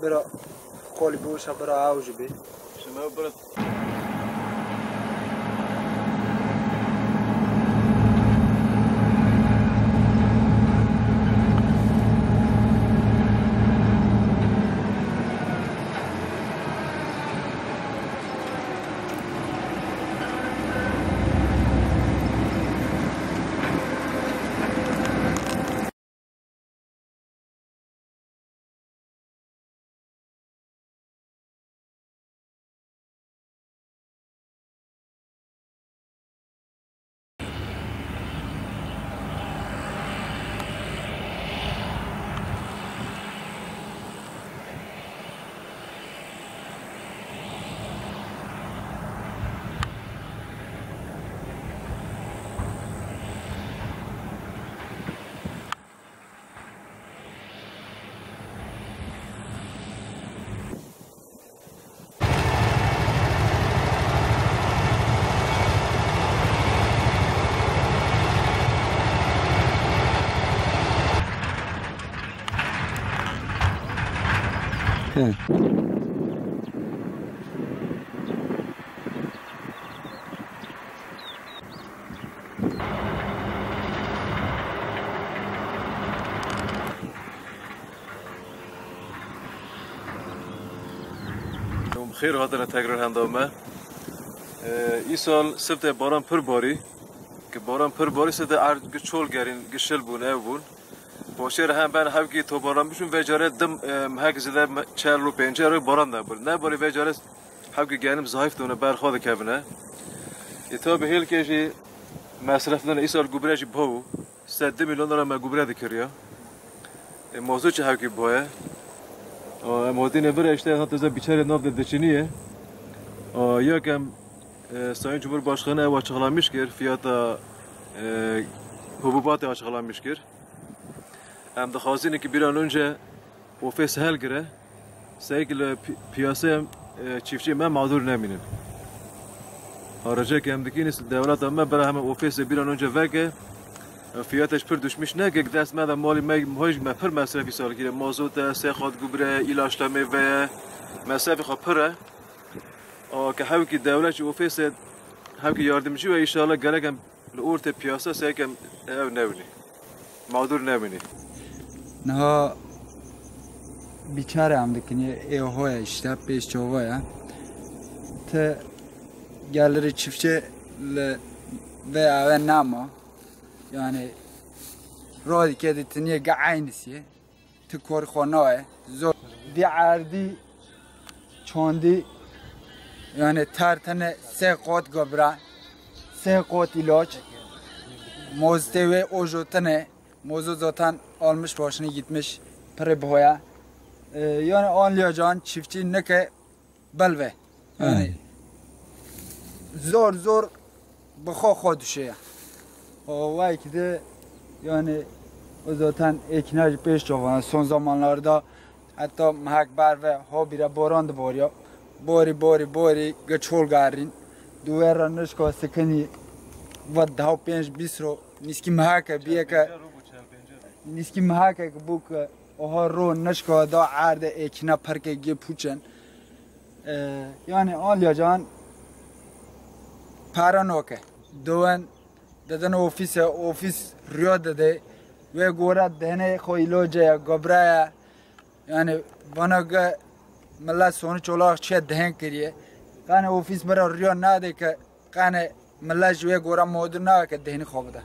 برا قالی بوش برا عوج بی شما برا خیر هاتنا تکرار هندامه این سال سبت باران پر باری که باران پر باری سبت ارد چول گرین گشل بونه بون باشیر هم بن هم که تو باران بشون وجاره دم هک زده 45 روی باران نبود نه باری وجاره هم که گریم ضعیف دونه برخواد کبنه تا به هیل که مصرف دونه این سال گوبرش باو 100 میلیون دلار ما گوبره دکریا موضوع چه هم که باه مودین بر اشتهات از بیچاره ناب دچنیه یا کم سایه جمهور باشخانه و چغلامیش کرد فیات حبوبات و چغلامیش کرد هم دخوازینه که بیرون اونجا اوفیس هل گره سایکل پیاسه چیفچی من معذور نمینن آرجه که هم دکینست دولت هم برای همه اوفیس بیرون اونجا وگه فیاتش پر دشمش نه که دست مدام مالی مهیج پر مصرفی سال گیره مازوت سخات گوبره ایلاشتامه و مصرفی خب پره که هاوی که دولت اوفیس هاوی که یاردمچی و ایشالا گلگم لورت پیاسه سیکم او نبینی معذور نبینی نه بیچاره هم دکنی ایوهای اشته پیش چوبایه تا گلری چیفچه و اوه نما yani رادی که دیتنیه گعینسیه تو کارخانه زور دی عردی چاندی yani ترتنه 3 قات گبران 3 قات ilaç mozde ve ojotane mozu zaten almış başını gitmiş pere boya yani anlayacağın çiftçi ne ki belve yani zor بخوا خودشه وای که yani o zaten ekiner peş çoğun son zamanlarda hatta mahkbar ve habire boran da var ya bori geçol garin duvar nişko sekeni و 15-20 رو نیسکی محاکه بیه که نیسکی محاکه که بو که اوها رو نشکا دا عرد ایکنا پرکه گی پوچن یعنی آلیا جان پارانوکه دوان دادن اوفیس ریا داده و گورا دهنه خویلو جه گبرا یعنی باناگه ملا سونی چولاخ چه دهن کریه کانه اوفیس مرا ریا ناده که کانه ملا جوی گورا مودر نه که دهنی خواب ده